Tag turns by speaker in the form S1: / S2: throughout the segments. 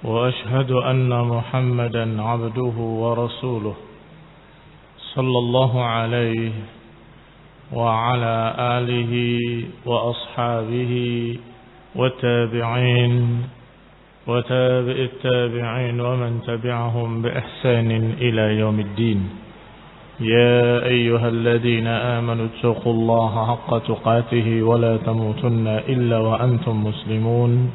S1: وأشهد أن محمدا عبده ورسوله صلى الله عليه وعلى آله وأصحابه والتابعين وتابع التابعين ومن تبعهم بإحسان إلى يوم الدين. يا أيها الذين آمنوا اتقوا الله حق تقاته ولا تموتن إلا وأنتم مسلمون.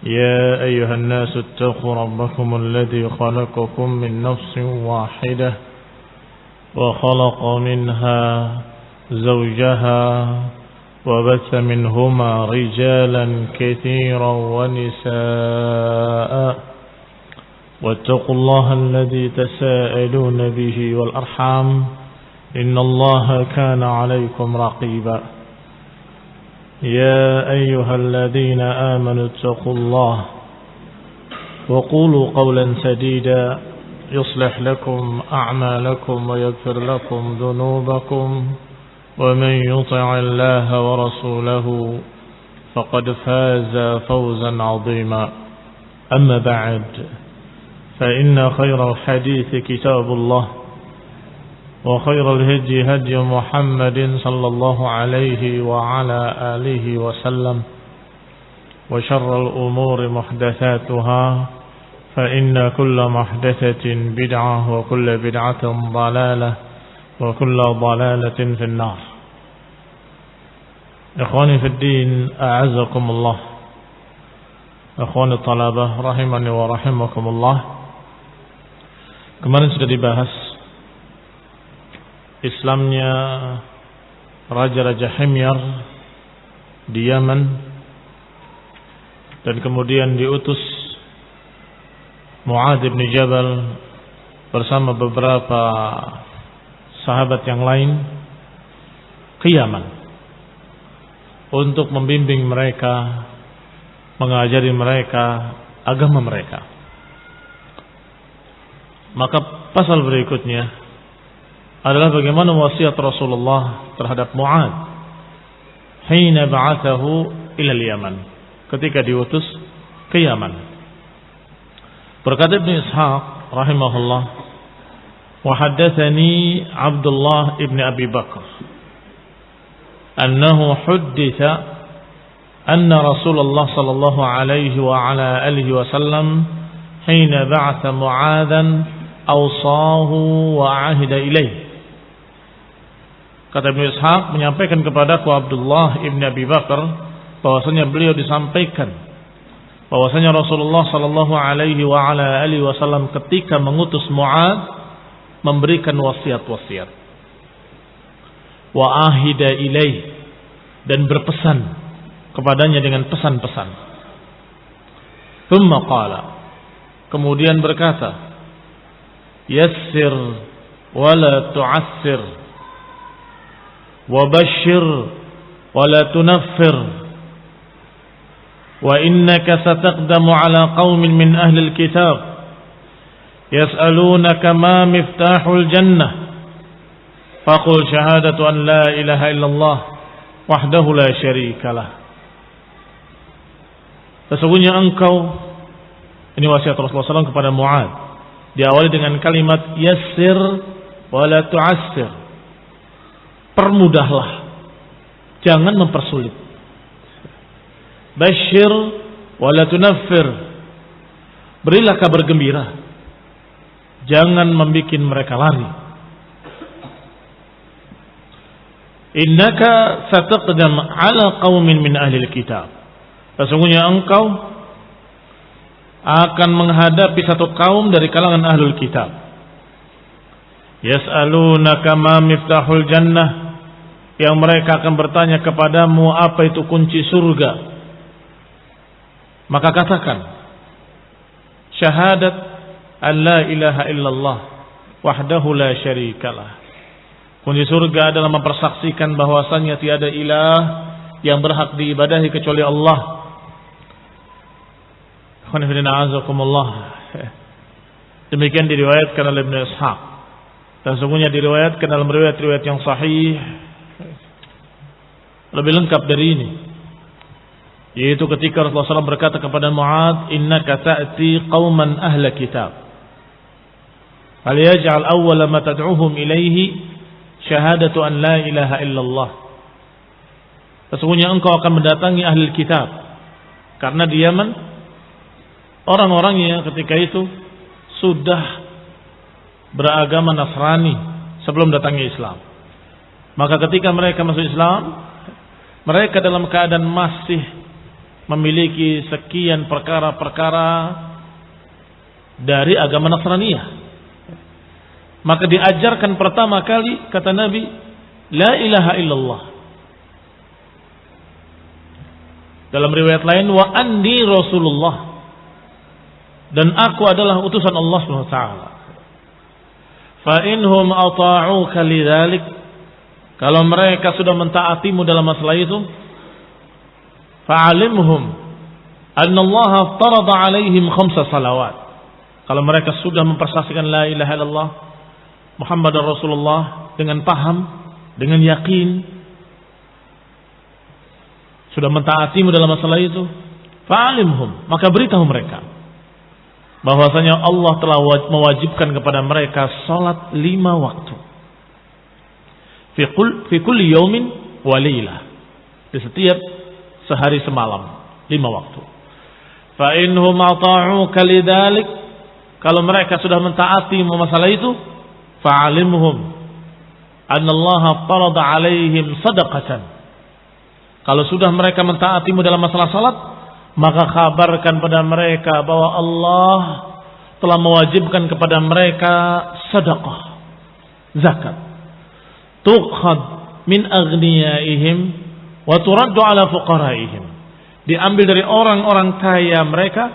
S1: يا أيها الناس اتقوا ربكم الذي خلقكم من نفس واحدة وخلق منها زوجها وبث منهما رجالا كثيرا ونساء واتقوا الله الذي تساءلون به والأرحام إن الله كان عليكم رقيبا. يا أيها الذين آمنوا اتقوا الله وقولوا قولا سديدا يصلح لكم أعمالكم ويغفر لكم ذنوبكم ومن يطع الله ورسوله فقد فاز فوزا عظيما. أما بعد فإن خير الحديث كتاب الله وخير الهدي هدي محمد صلى الله عليه وعلى آله وسلم وشر الأمور محدثاتها فإن كل محدثة بدعة وكل بدعة ضلالة وكل ضلالة في النار. إخواني في الدين أعزكم الله. إخواني الطلبة rahimani wa rahimakumullah. Kemarin sudah dibahas Islamnya Raja-Raja Himyar di Yaman, dan kemudian diutus Mu'adz bin Jabal bersama beberapa sahabat yang lain ke Yaman untuk membimbing mereka, mengajari mereka agama mereka. Maka pasal berikutnya adalah bagaimana wasiat Rasulullah terhadap Mu'adz hina ba'athahu ila Yaman, ketika diutus ke Yaman. Berkata Ibnu Ishaq rahimahullah, wa haddatsani Abdullah ibn Abi Bakr annahu hudditha anna Rasulullah sallallahu alaihi wa ala alihi wasallam hina ba'atha Mu'adzan awsahu wa ahida ilaihi. Kata Ibnu Ishaq menyampaikan kepadaku Abdullah ibn Abi Bakar bahwasanya beliau disampaikan bahwasanya Rasulullah sallallahu alaihi wa ala alihi wasallam ketika mengutus Mu'adz memberikan wasiat-wasiat, wa ahida ilaih, dan berpesan kepadanya dengan pesan-pesan. Thumma qala, kemudian berkata, yassir wa la tu'assir وبشر ولا تنفر وإنك ستقدم على قوم من أهل الكتاب يسألونك ما مفتاح الجنة فقل شهادة أن لا إله إلا الله وحده لا شريك له. Sesungguhnya engkau, ini wasiat Rasulullah SAW kepada Mu'adz, diawali dengan kalimat yassir wa la tu'assir, permudahlah, jangan mempersulit. Bashir wala tunaffir, berilah kabar gembira, jangan membuat mereka lari. Innaka sataqdam ala qaumin min ahli kitab, sesungguhnya engkau akan menghadapi satu kaum dari kalangan ahlul kitab. Yas'alunaka ma miftahul jannah, yang mereka akan bertanya kepadamu apa itu kunci surga. Maka katakan, syahadat an la ilaha illallah wahdahu la syarikalah. Kunci surga adalah mempersaksikan bahwasanya tiada ilah yang berhak diibadahi kecuali Allah. Demikian diriwayatkan oleh Ibnu Ishaq, dan sesungguhnya diriwayatkan dalam riwayat-riwayat yang sahih lebih lengkap dari ini. Yaitu ketika Rasulullah SAW berkata kepada Mu'adz, innaka ta'ti qauman ahla kitab, falyaj'al awwala ma tad'uhum ilaihi syahadatu an la ilaha illallah. Sesungguhnya engkau akan mendatangi ahli kitab, karena di Yaman orang-orangnya ketika itu sudah beragama Nasrani sebelum datangnya Islam. Maka ketika mereka masuk Islam, mereka dalam keadaan masih memiliki sekian perkara-perkara dari agama Nasraniyah. Maka diajarkan pertama kali, kata Nabi, la ilaha illallah. Dalam riwayat lain, wa anni Rasulullah, dan aku adalah utusan Allah SWT. Fa inhum ata'uka lidzalik, kalau mereka sudah mentaatimu dalam masalah itu, fa'alimhum anna Allah farada 'alaihim 5 salawat. Kalau mereka sudah mempersaksikan la ilaha illallah Muhammadar Rasulullah dengan paham, dengan yakin, sudah mentaatimu dalam masalah itu, fa'alimhum, maka beritahu mereka bahwasanya Allah telah mewajibkan kepada mereka salat 5 waktu. Fi kulli yaumin wa lailah, di setiap sehari semalam 5 waktu. Fa inhum ata'uka lidzalik, kalau mereka sudah mentaati masalah itu, fa'alimhum anna Allah farada 'alaihim sadaqatan. Kalau sudah mereka mentaatimu dalam masalah salat, maka kabarkan pada mereka bahwa Allah telah mewajibkan kepada mereka sedekah, zakat, tukhad min aghniyaihim wa turaddu ala fuqaraihim, diambil dari orang-orang kaya mereka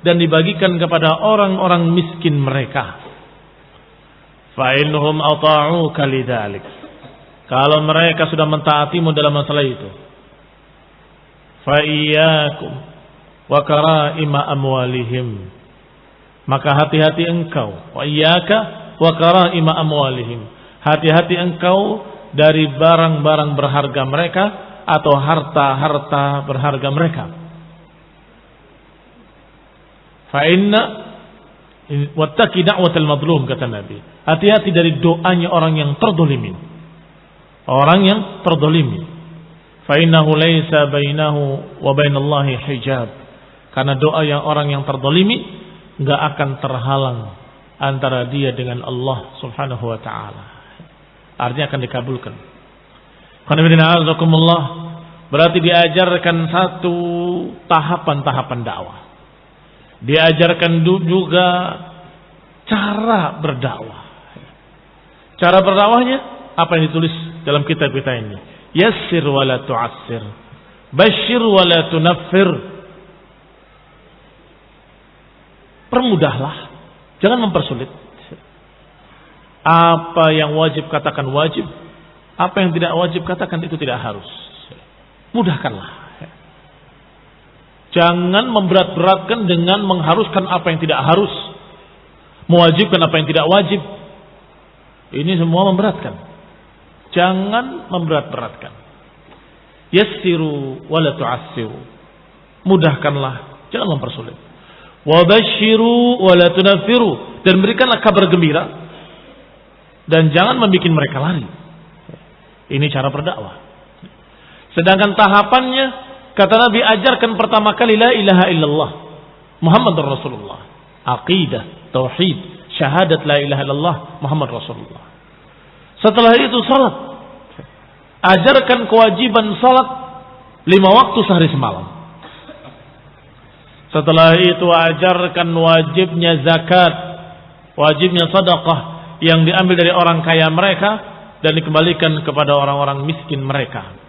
S1: dan dibagikan kepada orang-orang miskin mereka. Fa innahum ata'uka lidzalik, kalau mereka sudah mentaatimu dalam masalah itu, fa iyyakum wa karaima amwalihim, maka hati-hati engkau, wa iyyaka wa karaima amwalihim, hati-hati engkau dari barang-barang berharga mereka atau harta-harta berharga mereka. Fa inna wattaqi da'watal madlum, kata Nabi, hati-hati dari doanya orang yang terdolimi. Orang yang terdolimi, fa innahu laisa bainahu wa bainallahi hijab, karena doa yang orang yang terdolimi enggak akan terhalang antara dia dengan Allah Subhanahu wa taala, artinya akan dikabulkan. Berarti diajarkan satu tahapan-tahapan dakwah. Diajarkan juga cara berdakwah. Cara berdakwahnya apa yang ditulis dalam kitab kita ini? Yassir wa la tu'assir, basyir wa la tunaffir. Permudahlah, jangan mempersulit. Apa yang wajib katakan wajib, apa yang tidak wajib katakan itu tidak harus. Mudahkanlah. Jangan memberat-beratkan dengan mengharuskan apa yang tidak harus, mewajibkan apa yang tidak wajib. Ini semua memberatkan. Jangan memberat-beratkan. Yassiru wa la tu'assiru, mudahkanlah, jangan mempersulit. Wa basyiru wa la tunaffiru, dan berikanlah kabar gembira dan jangan membuat mereka lari. Ini cara berdakwah. Sedangkan tahapannya, kata Nabi, ajarkan pertama kali la ilaha illallah Muhammadur Rasulullah, aqidah, tauhid, syahadat la ilaha illallah Muhammad Rasulullah. Setelah itu salat, ajarkan kewajiban salat 5 waktu sehari semalam. Setelah itu ajarkan wajibnya zakat, wajibnya sedekah yang diambil dari orang kaya mereka dan dikembalikan kepada orang-orang miskin mereka.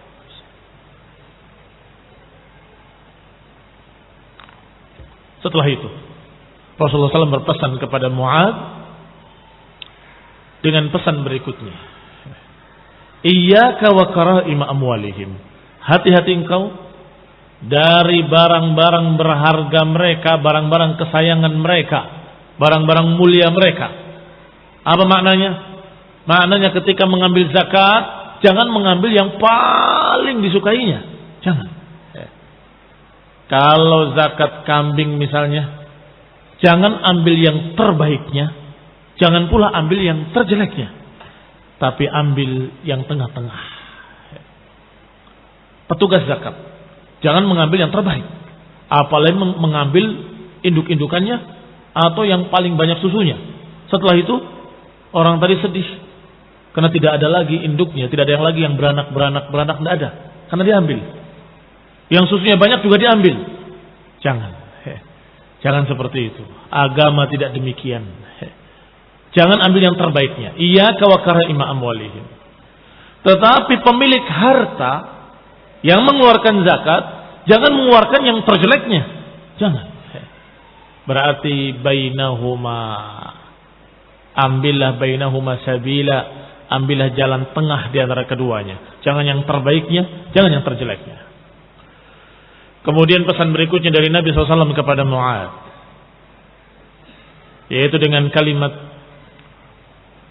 S1: Setelah itu Rasulullah SAW berpesan kepada Mu'adz dengan pesan berikutnya, iyyaka wa karaima amwalihim, hati-hati engkau dari barang-barang berharga mereka, barang-barang kesayangan mereka, barang-barang mulia mereka. Apa maknanya? Maknanya ketika mengambil zakat, jangan mengambil yang paling disukainya. Jangan. Kalau zakat kambing misalnya, jangan ambil yang terbaiknya, jangan pula ambil yang terjeleknya, tapi ambil yang tengah-tengah. Petugas zakat, jangan mengambil yang terbaik, apalagi mengambil induk-indukannya atau yang paling banyak susunya. Setelah itu orang tadi sedih karena tidak ada lagi induknya, tidak ada yang lagi yang beranak, tidak ada, karena diambil. Yang susunya banyak juga diambil. Jangan seperti itu. Agama tidak demikian. Jangan ambil yang terbaiknya. Iyyaka wa karaima amwalihim. Tetapi pemilik harta yang mengeluarkan zakat, jangan mengeluarkan yang terjeleknya. Jangan. Berarti bainahuma. Ambillah bainahuma sabila. Ambillah jalan tengah di antara keduanya. Jangan yang terbaiknya, jangan yang terjeleknya. Kemudian pesan berikutnya dari Nabi SAW kepada Mu'ad, yaitu dengan kalimat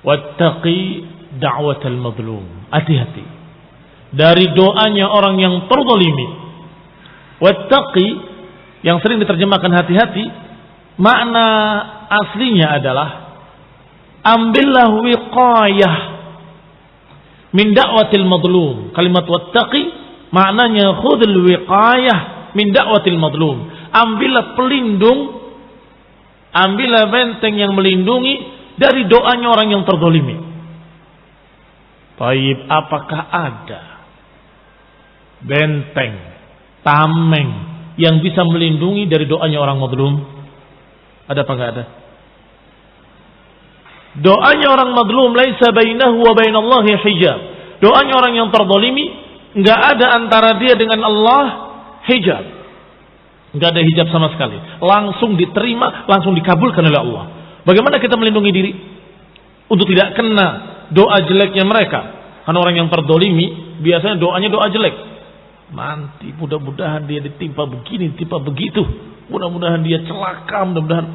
S1: wattaqi da'watal mazlum. Hati-hati dari doanya orang yang terzalimi. Wattaqi yang sering diterjemahkan hati-hati, makna aslinya adalah ambillah wiqayah min da'watil mazlum. Kalimat wattaqi maknanya khudhul wiqayah min da'watil madlum. Ambillah pelindung, ambillah benteng yang melindungi dari doanya orang yang terzalimi. Baik, apakah ada benteng, tameng yang bisa melindungi dari doanya orang madlum? Ada apa enggak ada? Doanya orang madlum laisa bainahu wa bainallahi hijab. Doanya orang yang terzalimi enggak ada antara dia dengan Allah hijab. Enggak ada hijab sama sekali. Langsung diterima, langsung dikabulkan oleh Allah. Bagaimana kita melindungi diri untuk tidak kena doa jeleknya mereka? Karena orang yang terzalimi biasanya doanya doa jelek. Nanti mudah-mudahan dia ditimpa begini, ditimpa begitu. Mudah-mudahan dia celaka, mudah-mudahan.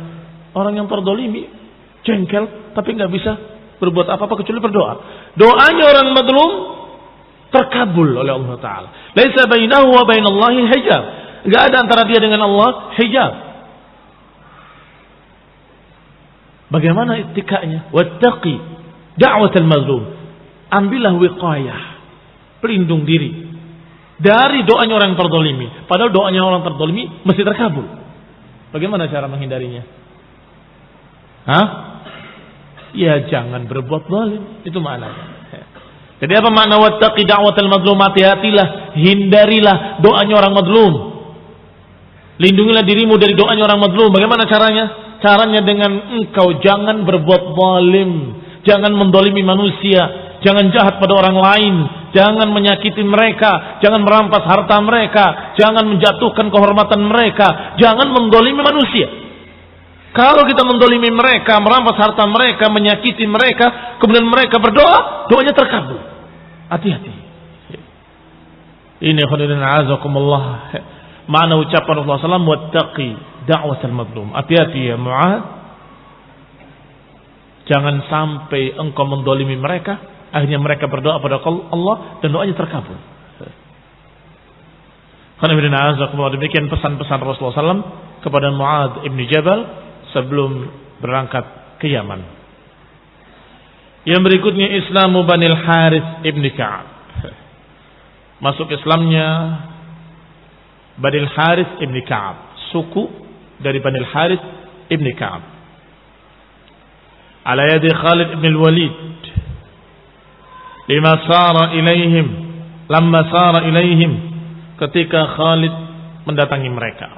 S1: Orang yang terzalimi jengkel tapi enggak bisa berbuat apa-apa kecuali berdoa. Doanya orang mazlum terkabul oleh Allah Ta'ala. Laisa bainahu wa bainallahi hijab. Enggak ada antara dia dengan Allah hijab. Bagaimana ittikanya? Wattaqi da'watal mazlum. Ambillah wiqayah, pelindung diri dari doanya orang terzalimi. Padahal doanya orang terzalimi mesti terkabul. Bagaimana cara menghindarinya? Ya jangan berbuat zalim. Itu maknanya. Jadi apa makna wattaqi da'watal mazlum? Hati-hatilah, hindarilah doanya orang mazlum. Lindungilah dirimu dari doanya orang mazlum. Bagaimana caranya? Caranya dengan engkau jangan berbuat zalim, jangan mendolimi manusia, jangan jahat pada orang lain, jangan menyakiti mereka, jangan merampas harta mereka, jangan menjatuhkan kehormatan mereka, jangan mendolimi manusia. Kalau kita mendolimi mereka, merampas harta mereka, menyakiti mereka, kemudian mereka berdoa, doanya terkabul. Hati-hati. Ini khairin a'azakumullah. Makna ucapan Rasulullah SAW, wattaqi da'watal mazlum. Hati-hati ya Mu'ad. Jangan sampai engkau mendolimi mereka, akhirnya mereka berdoa pada Allah dan doanya terkabul. Khairin a'azakumullah. Demikian pesan-pesan Rasulullah SAW kepada Mu'ad ibn Jabal sebelum berangkat ke Yaman. Yang berikutnya Islamu Banil Harith ibn Ka'ab. Masuk Islamnya Banil Harith ibn Ka'ab, suku dari Banil Harith ibn Ka'ab. Ala yadi Khalid ibn al-Walid. Lamma sara ilaihim, ketika Khalid mendatangi mereka.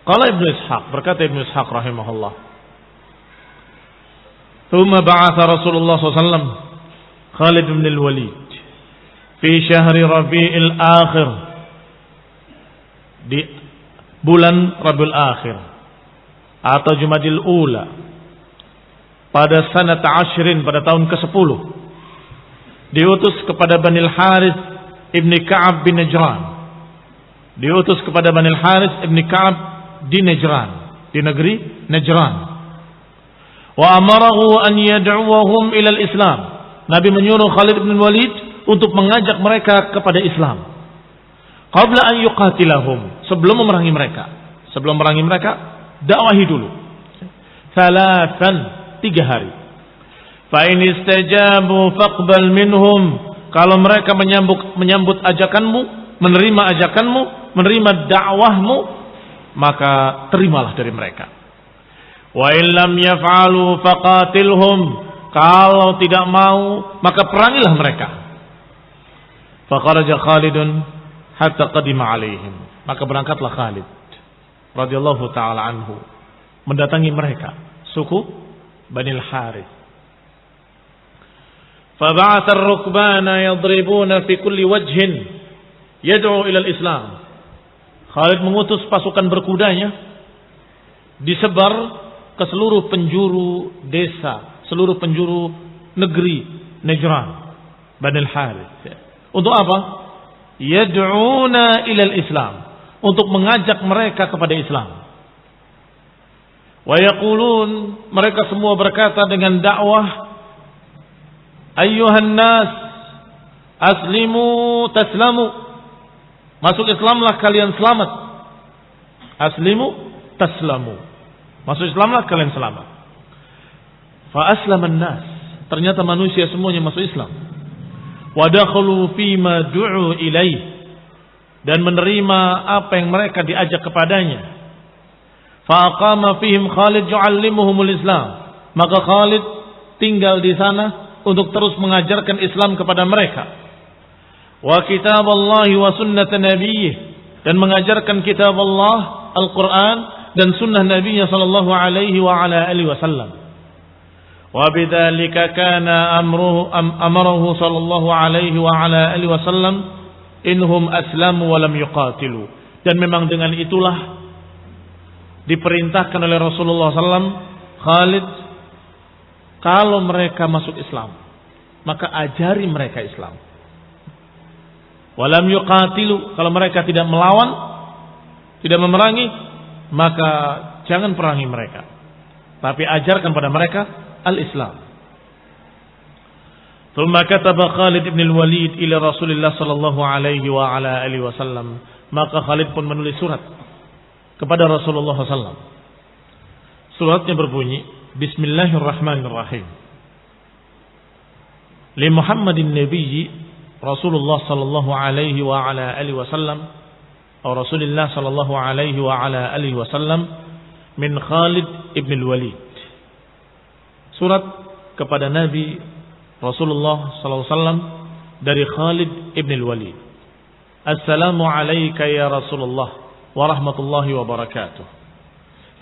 S1: Qala Ibnu Ishaq, berkata Ibnu Ishaq rahimahullah, "Tsumma ba'atha Rasulullah SAW Khalid bin al-Walid fi syahri Rabi'il Akhir, di bulan Rabiul Akhir atau Jumadil Ula, pada sanat ashrin, pada tahun ke-10, diutus kepada Banil Harith ibni Ka'ab bin Najran, diutus kepada Banil Harith ibni Ka'ab di Najran, di negeri Najran. Wa amarahu an yad'uwahum ila al-Islam. Nabi menyuruh Khalid bin Walid untuk mengajak mereka kepada Islam. qabla an yuqatilahum, sebelum memerangi mereka. Sebelum memerangi mereka, dakwahi dulu. Thalathan, 3 hari. Fa in istajabu faqbal minhum, kalau mereka menyambut ajakanmu, menerima ajakanmu, menerima dakwahmu, maka terimalah dari mereka. Wa in lam yaf'alu faqatilhum, kalau tidak mau maka perangilah mereka. Faqaraja Khalidun hatta qadima alaihim, maka berangkatlah Khalid radhiyallahu taala anhu mendatangi mereka, suku Bani al-Harith. Fab'atha ar-rukbana yadribuna fi kulli wajhin yad'u ila al-Islam. Khalid mengutus pasukan berkudanya disebar ke seluruh penjuru desa, seluruh penjuru negeri Najran, Bani al-Harith. Untuk apa? Yad'una ila al-Islam, untuk mengajak mereka kepada Islam. Wa yaqulun, mereka semua berkata dengan dakwah, ayyuhan nas aslimu taslamu, masuk Islamlah kalian selamat. Aslimu taslamu, masuk Islamlah kalian selamat. Fa aslaman nas, ternyata manusia semuanya masuk Islam. Wa dakhalu fima du'u ilaih, dan menerima apa yang mereka diajak kepadanya. Fa aqama fihim Khalid yu'allimuhumul Islam, maka Khalid tinggal di sana untuk terus mengajarkan Islam kepada mereka. Wa kitab Allah wa sunnat nabiyih, dan mengajarkan kitab Allah, Al-Quran, dan sunnah Nabinya sallallahu alaihi wa ala alihi wasallam. Wa bidzalika kana amruhu sallallahu alaihi wa ala alihi wasallam inhum aslamu wa lam yuqatilu, dan memang dengan itulah diperintahkan oleh Rasulullah SAW, Khalid, kalau mereka masuk Islam maka ajari mereka Islam. Walam yuqatilu, kalau mereka tidak melawan, tidak memerangi, maka jangan perangi mereka, tapi ajarkan pada mereka al-Islam. Thumma kataba Khalid ibn al-Walid ila Rasulillah sallallahu alaihi wa ala alihi wasallam, maka Khalid pun menulis surat kepada Rasulullah SAW. Suratnya berbunyi, Bismillahirrahmanirrahim. Li Muhammadin Nabiyyi Rasulullah sallallahu alaihi wa ala alihi wasallam, atau Rasulullah sallallahu alaihi wa ala alihi wasallam, min Khalid ibn al-Walid. Surat kepada Nabi Rasulullah sallallahu alaihi wasallam dari Khalid ibn al-Walid. Assalamu alayka ya Rasulullah wa rahmatullahi wa barakatuh.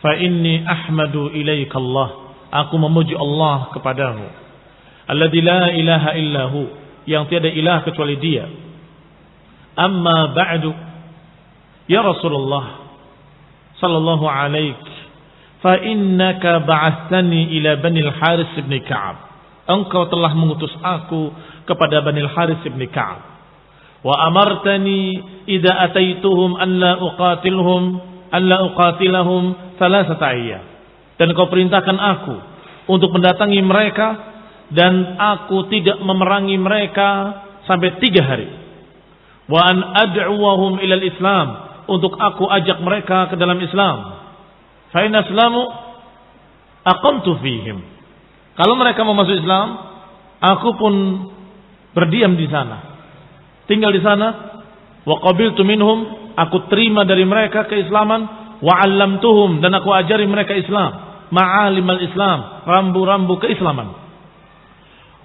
S1: Fa inni ahmadu ilaika Allah, aku memuji Allah kepadamu. Alladzi la ilaha illahu, yang tiada ilah kecuali Dia. Amma ba'du, ya Rasulullah sallallahu alaik, fa innaka ba'atsani ila Bani al-Harits bin Ka'ab, engkau telah mengutus aku kepada Bani al-Harits bin Ka'ab. Wa amartani idza ataituhum an la uqatilahum thalathata ayyam, dan kau perintahkan aku untuk mendatangi mereka dan aku tidak memerangi mereka sampai 3 hari. Wa an ad'uwahum ila al-Islam, untuk aku ajak mereka ke dalam Islam. Fa in aslamu aqamtu fihim, kalau mereka mau masuk Islam, aku pun berdiam di sana, tinggal di sana. Wa qabiltu minhum, aku terima dari mereka keislaman. Wa 'allamtuhum, dan aku ajari mereka Islam, ma'alimal Islam, rambu-rambu keislaman.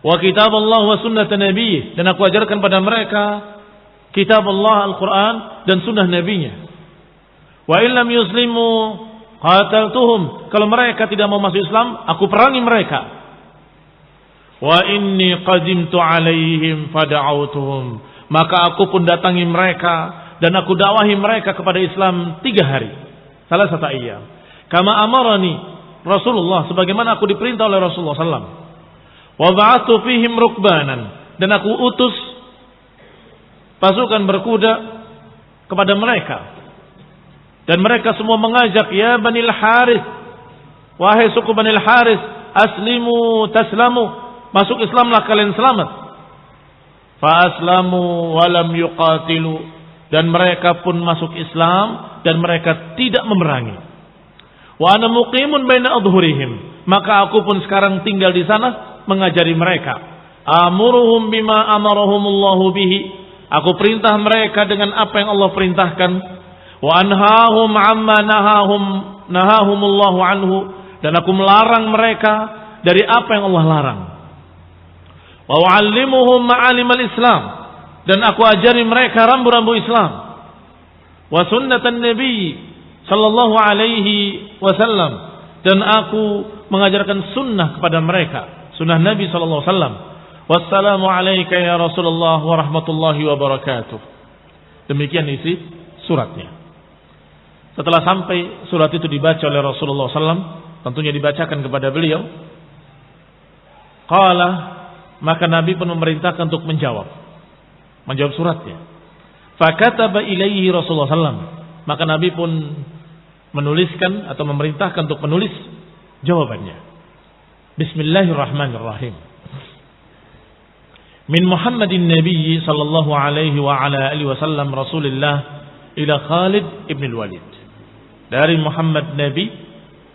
S1: Wa kitab Allah wa sunnat Nabi, dan aku ajarkan pada mereka kitab Allah, Al-Quran, dan sunnah Nabinya. Wa illam yuslimu qataltuhum, kalau mereka tidak mau masuk Islam, aku perangi mereka. Wa inni qadimtu alaihim fada'autuhum, maka aku pun datangi mereka dan aku dakwahi mereka kepada Islam 3 hari, salah satu ayyam. Kama amarani Rasulullah, sebagaimana aku diperintah oleh Rasulullah SAW. Wa ba'athu fihim rukbanan, dan aku utus pasukan berkuda kepada mereka, dan mereka semua mengajak, ya Bani al-Harits, wahai suku Bani al-Harits, aslimu taslamu, masuk Islamlah kalian selamat. Fa aslamu wa lam yuqatilu, dan mereka pun masuk Islam dan mereka tidak memerangi. Wa ana muqimun baina adhurihim, maka aku pun sekarang tinggal di sana mengajari mereka. Amuruhum bima amarahumullahu bihi, aku perintah mereka dengan apa yang Allah perintahkan. Wa anhahum amma nahahumullahu anhu, dan aku melarang mereka dari apa yang Allah larang. Wa uallimuhum ma'alimal Islam, dan aku ajari mereka rambu-rambu Islam. Wa sunnatan Nabi sallallahu alaihi wasallam, dan aku mengajarkan sunnah kepada mereka, sunnah Nabi sallallahu alaihi wasallam. Wassalamu alayka ya Rasulullah wa rahmatullahi wa barakatuh. Demikian isi suratnya. Setelah sampai surat itu dibaca oleh Rasulullah SAW, tentunya dibacakan kepada beliau. Qala, maka Nabi pun memerintahkan untuk menjawab suratnya. Fakataba ilaihi Rasulullah SAW, maka Nabi pun menuliskan atau memerintahkan untuk menulis jawabannya. Bismillahirrahmanirrahim. Min Muhammadin Nabi sallallahu alaihi wa ala alihi wasallam Rasulillah ila Khalid ibn al-Walid. Dari Muhammad Nabi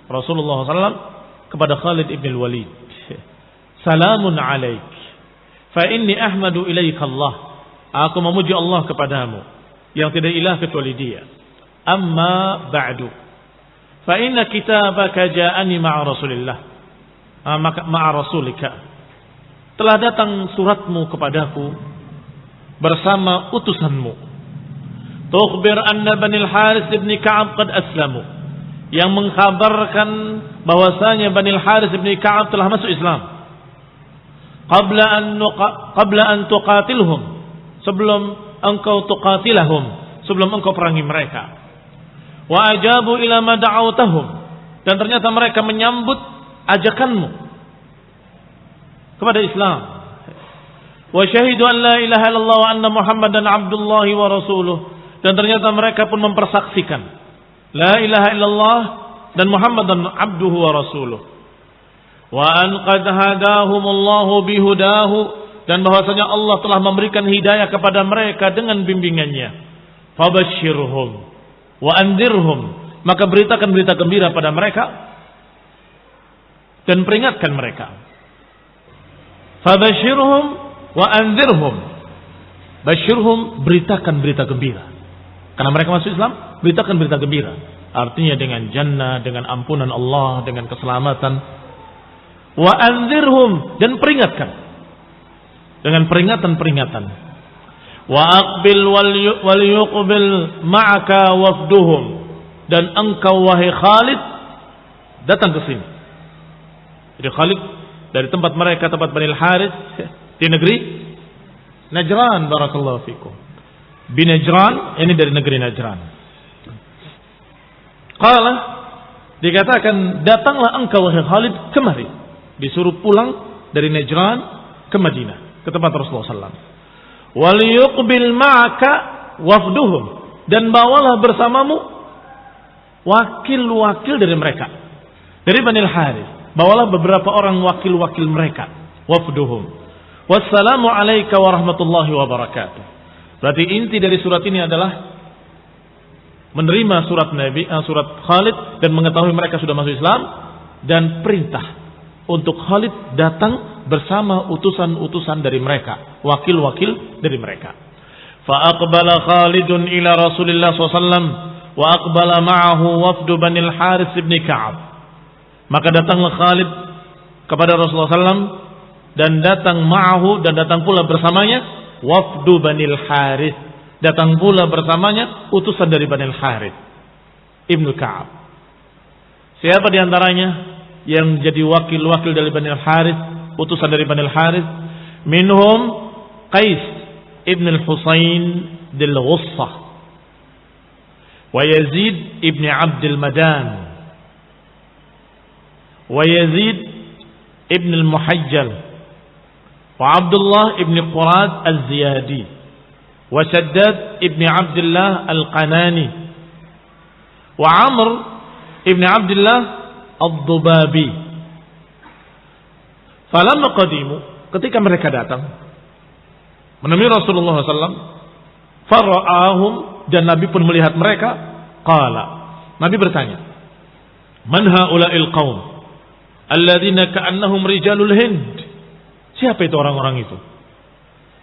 S1: Rasulullah SAW kepada Khalid ibn al-Walid. Salamun alaik, fa inni ahmadu ilaika Allah. Aku memuji Allah kepadamu yang tidak ilah kecuali Dia. Amma ba'du, fa inna kitabaka ja'ani ma'a Rasulillah, ma'a Rasulika. Telah datang suratmu kepadaku bersama utusanmu. Tukhbir anna Bani al-Harith ibn Ka'ab qad aslamu, yang mengkhabarkan bahwasanya Bani al-Harith ibn Ka'ab telah masuk Islam. Qabla an tuqatilhum, sebelum engkau tuqatilahum, sebelum engkau perangi mereka. Wa ajabu ila ma da'awtahum, dan ternyata mereka menyambut ajakanmu kepada Islam. Wa syahidu an la ilaha illallah wa anna Muhammadan abdullahi wa rasuluh, dan ternyata mereka pun mempersaksikan la ilaha illallah dan Muhammadan abduhu wa rasuluh. Wa an qad hadahumullahu bihudahu, dan bahwasanya Allah telah memberikan hidayah kepada mereka dengan bimbingannya. Fabashshirhum wa anzirhum, maka beritakan berita gembira pada mereka dan peringatkan mereka. Fabashshirhum wa anzirhum, basyirhum, beritakan berita gembira. Karena mereka masuk Islam, beritakan berita gembira. Artinya dengan jannah, dengan ampunan Allah, dengan keselamatan. Wa anzirhum, dan peringatkan dengan peringatan-peringatan. Wa aqbil wal yuqbil ma'aka wafduhum, dan engkau wahai Khalid datang ke sini. Jadi Khalid dari tempat mereka, tempat Bani al-Harith di negeri Najran, barakallahu fikum. Binajran, ini dari negeri Najran. Qala, dikatakan datanglah engkau wahai Khalid kemari. Disuruh pulang dari Najran ke Madinah, ke tempat Rasulullah SAW. Wal yuqbil ma'aka wafduhum, dan bawalah bersamamu wakil-wakil dari mereka, dari Bani al-Harith. Bawalah beberapa orang wakil-wakil mereka, wafduhum. Wassalamu alaika warahmatullahi wabarakatuh. Berarti inti dari surat ini adalah menerima surat Nabi, surat Khalid, dan mengetahui mereka sudah masuk Islam, dan perintah untuk Khalid datang bersama utusan-utusan dari mereka, wakil-wakil dari mereka. Fa aqbala Khalidun ila Rasulillah SAW wa aqbala ma'ahu wafdu Bani al-Harith ibn Ka'ab. Maka datanglah Khalid kepada Rasulullah SAW, dan datang ma'ahu, dan datang pula bersamanya wafdu Bani al-Harith, datang pula bersamanya utusan dari Bani al-Harith ibn Ka'ab. Siapa diantaranya yang jadi wakil-wakil dari Bani al-Harith, utusan dari Bani al-Harith? Minhum Qais ibn al-Husayn dil-Ghussah, wa Yazid ibn Abdul Madan, wa Yazid ibn al-Muhajjal, wa Abdullah ibn Qurad al-Ziyadi, wa Shaddad ibn Abdullah al-Qanani, wa Amr ibn Abdullah al-Dubabi. Falamma qadimu, ketika mereka datang menemui Rasulullah SAW, Fara'ahum, dan Nabi pun melihat mereka. Qala, Nabi bertanya, man haula'il qaum alladzina ka'annahum rijalul Hind? Siapa itu orang-orang itu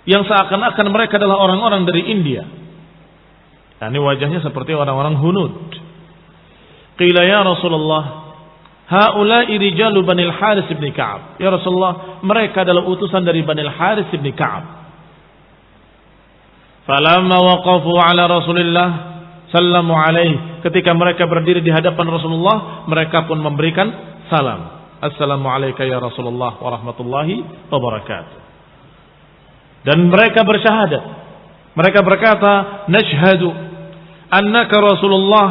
S1: yang seakan-akan mereka adalah orang-orang dari India? Ini wajahnya seperti orang-orang Hunud. Qila ya Rasulullah, haula'i rijalu Banil Haris ibn Ka'ab. Ya Rasulullah, mereka adalah utusan dari Banil Haris ibn Ka'ab. Falamma waqafu ala Rasulillah sallamu alaihi. Ketika mereka berdiri di hadapan Rasulullah, mereka pun memberikan salam. Assalamu alayka ya Rasulullah wa rahmatullahi wa barakatuh. Dan mereka bersyahadat. Mereka berkata, nashhadu annaka Rasulullah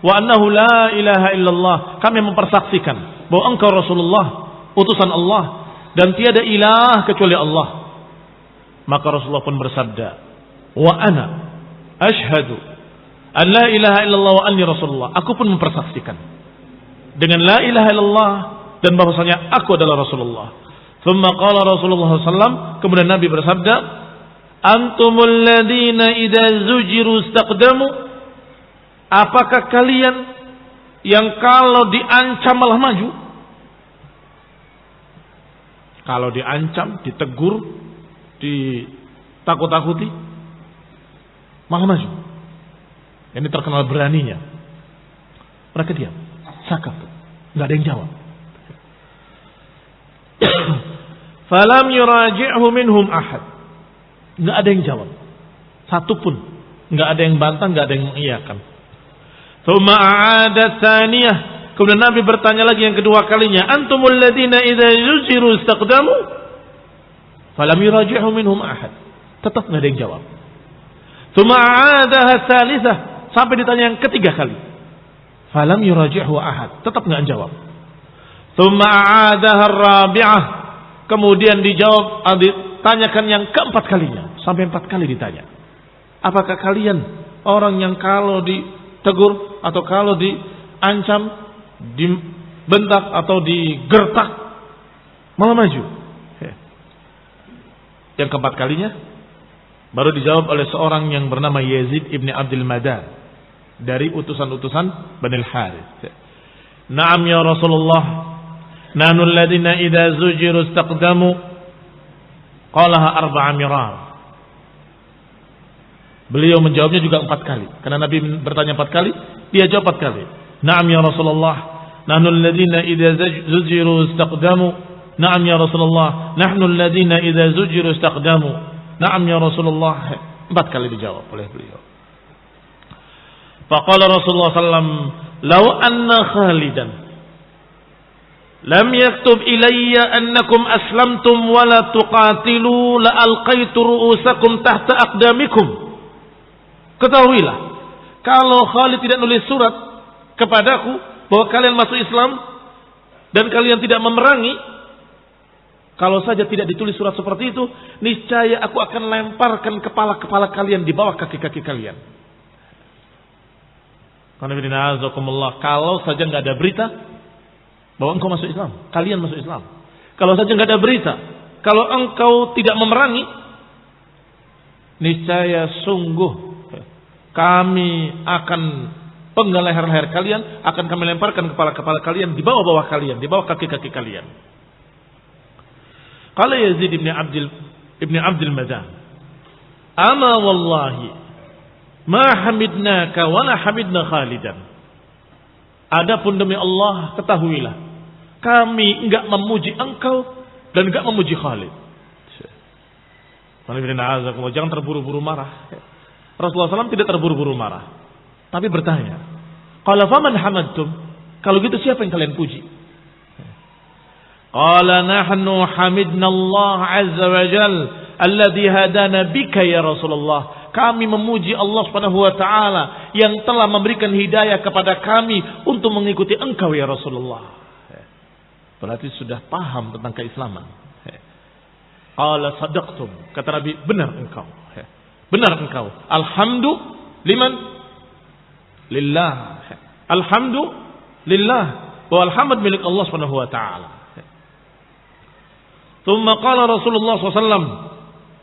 S1: wa annahu la ilaha illallah. Kami mempersaksikan bahwa engkau Rasulullah, utusan Allah, dan tiada ilah kecuali Allah. Maka Rasulullah pun bersabda, wa ana ashhadu an la ilaha illallah wa anni Rasulullah. Aku pun mempersaksikan dengan la ilaha illallah dan bahwasanya aku adalah Rasulullah. Thumma qala Rasulullah sallallahu, kemudian Nabi bersabda, antumul ladina idza zujiru istaqdamu. Apakah kalian yang kalau diancam malah maju? Kalau diancam, ditegur, ditakut-takuti, malah maju. Ini terkenal beraninya. Mereka diam, sakap, nggak ada yang jawab. Falam yuraji'hu minhum ahad. Nggak ada yang jawab, satu pun. Nggak ada yang bantah, nggak ada yang mengiyakan. Tsumma a'ada tsaniyah. Kemudian Nabi bertanya lagi yang kedua kalinya, antumul ladina idza yuziru istaqdamu. Falam yuraji'hu minhum ahad. Tetap nggak ada yang jawab. Tsumma a'adaha tsalitsah, sampai ditanya yang ketiga kali. Falam yuraji'hu ahad. Tetap nggak jawab. Tsumma a'adaha rabi'ah. Kemudian dijawab, ditanyakan yang keempat kalinya, sampai 4 kali ditanya. Apakah kalian orang yang kalau ditegur atau kalau diancam, dibentak atau digertak malah maju? Yang keempat kalinya baru dijawab oleh seorang yang bernama Yazid ibn Abdul Madan dari utusan-utusan Banil Harith. Naam ya Rasulullah, nahnu alladhina idza zujiru istaqdamu. Qalaha 4 mirar. Beliau menjawabnya juga 4 kali. Karena Nabi bertanya 4 kali, dia jawab 4 kali. Naam ya Rasulullah, nahnu alladhina idza zujiru istaqdamu. Naam ya Rasulullah, nahnu alladhina idza zujiru istaqdamu. Naam ya Rasulullah. 4 kali dijawab oleh beliau. Faqala Rasulullah sallam, "Law anna Khalidan lam yaktub ilayya annakum aslamtum wa la tuqatilu la alqaitu ru'usakum tahta aqdamikum." Ketahuilah, kalau Khalid tidak nulis surat kepadaku bahwa kalian masuk Islam dan kalian tidak memerangi, kalau saja tidak ditulis surat seperti itu, niscaya aku akan lemparkan kepala-kepala kalian di bawah kaki-kaki kalian. Kalau saja nggak ada berita bahwa engkau masuk Islam, kalian masuk Islam. Kalau saja nggak ada berita, kalau engkau tidak memerangi, niscaya sungguh kami akan penggal leher-leher kalian, akan kami lemparkan kepala-kepala kalian di bawah-bawah kalian, di bawah kaki-kaki kalian. Qala Yazid ibn Abdul Madan, ama wallahi ma hamidnaka wa la hamidna Khalidan. Adapun demi Allah, ketahuilah, kami enggak memuji engkau dan enggak memuji Khalid. Jangan terburu-buru marah. Rasulullah SAW tidak terburu-buru marah, tapi bertanya, qala faman hamadtum? Kalau gitu siapa yang kalian puji? Qala nahnu hamidna Allah azza wa jal alladhi hadana bika ya Rasulullah. Kami memuji Allah Subhanahu wa taala yang telah memberikan hidayah kepada kami untuk mengikuti engkau ya Rasulullah. Berarti sudah paham tentang keislaman. Qala sadaqtum, kata Nabi, benar engkau. Benar engkau. Alhamdu liman? Lillah. Alhamdu lillah. Wa alhamd milik Allah Subhanahu wa taala. Tsumma qala Rasulullah SAW,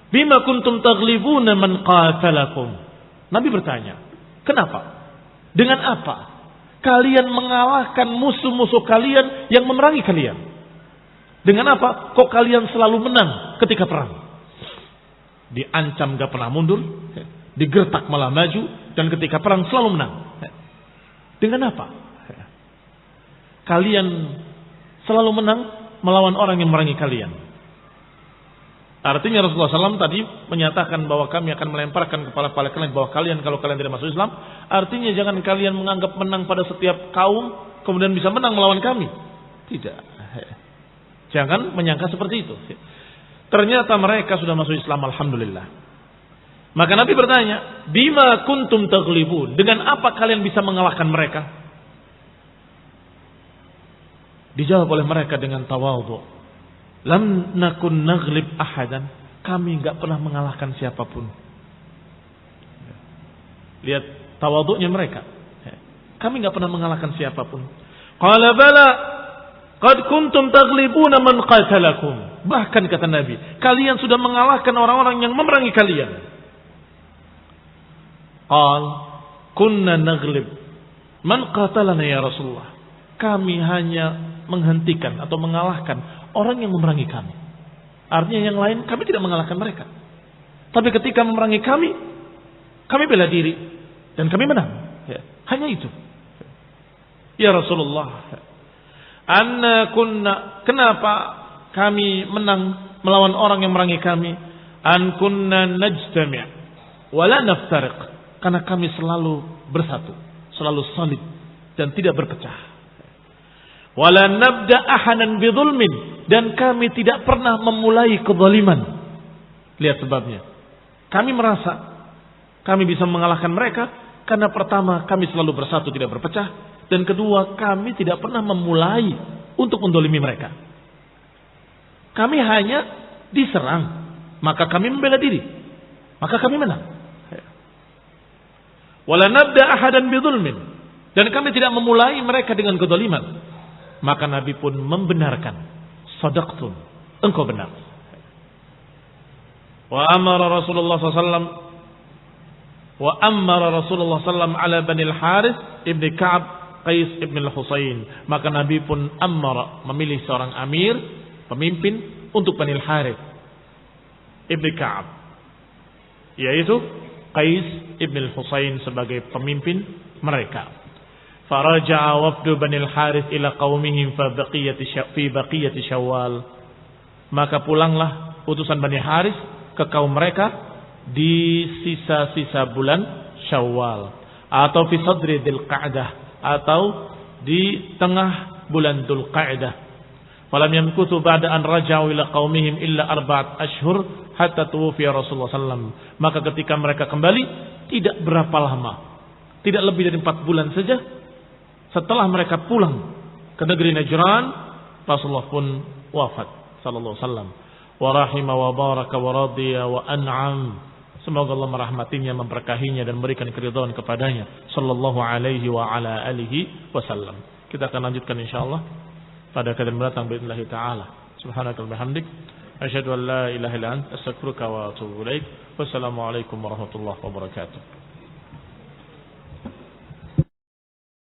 S1: Bima kuntum taghlibuna man qatalakum. Nabi bertanya, kenapa? Dengan apa kalian mengalahkan musuh-musuh kalian yang memerangi kalian? Dengan apa kok kalian selalu menang ketika perang? Diancam gak pernah mundur, digertak malah maju, dan ketika perang selalu menang. Dengan apa? Kalian selalu menang melawan orang yang memerangi kalian. Artinya Rasulullah SAW tadi menyatakan bahwa kami akan melemparkan kepala-kepala kalian, bahwa kalian kalau kalian tidak masuk Islam, artinya jangan kalian menganggap menang pada setiap kaum kemudian bisa menang melawan kami. Tidak. Jangan menyangka seperti itu. Ternyata mereka sudah masuk Islam, alhamdulillah. Maka Nabi bertanya, bima kuntum taghlibun, dengan apa kalian bisa mengalahkan mereka? Dijawab oleh mereka dengan tawadhu. Lam nakun naghlib ahadan, kami enggak pernah mengalahkan siapapun. Lihat tawadhunya mereka. Kami enggak pernah mengalahkan siapapun. Qala bala qad kuntum taghlibuna man qatalakum. Bahkan kata Nabi, kalian sudah mengalahkan orang-orang yang memerangi kalian. Qal kunna naghlib man qatalana ya Rasulullah. Kami hanya menghentikan atau mengalahkan orang yang memerangi kami. Artinya yang lain kami tidak mengalahkan mereka. Tapi ketika memerangi kami bela diri dan kami menang. Ya, hanya itu. Ya Rasulullah, anna kunna, kenapa kami menang melawan orang yang memerangi kami? An kunna najtami' wala naftariq, karena kami selalu bersatu, selalu solid dan tidak berpecah. Wala nabda ahanan bidzulmin, dan kami tidak pernah memulai kezaliman. Lihat sebabnya. Kami merasa kami bisa mengalahkan mereka karena pertama kami selalu bersatu tidak berpecah, dan kedua kami tidak pernah memulai untuk mendolimi mereka. Kami hanya diserang, maka kami membela diri, maka kami menang. Wala nabda ahadan bidzulmin, dan kami tidak memulai mereka dengan kezaliman. Maka Nabi pun membenarkan, sadaqtum, engkau benar. Wa amara Rasulullah SAW ala Bani al-Harith ibn Ka'ab Qais ibn al-Husayn. Maka Nabi pun memilih seorang amir, pemimpin untuk Bani al-Harith ibn Ka'ab, yaitu Qais ibn al-Husayn sebagai pemimpin mereka. Faraja'a wafdu Bani al-Harith ila qaumihim fi baqiyati Syawal. Maka pulanglah utusan Bani Harith ke kaum mereka di sisa-sisa bulan Syawal, atau fi sadri Dzulqa'dah, atau di tengah bulan Dzulqa'dah. Falam yamkuthu ba'da an raja'u ila qaumihim illa 4 ashhur hatta tuwfiya Rasulullah sallallahu. Maka ketika mereka kembali tidak berapa lama, tidak lebih dari 4 bulan saja. Setelah mereka pulang ke negeri Najran, Rasulullah pun wafat sallallahu alaihi wasallam. Wa rahima wa baraka wa radiya wa an'am. Semoga Allah merahmatinya, memberkahinya dan memberikan keridhaan kepadanya sallallahu alaihi wa ala alihi wasallam. Kita akan lanjutkan insyaallah pada kajian mendatang باذنillah taala. Subhanaka wa bihamdik asyhadu an la ilaha illa anta astaghfiruka wa atubu ilaik. Wassalamu alaikum warahmatullahi wabarakatuh.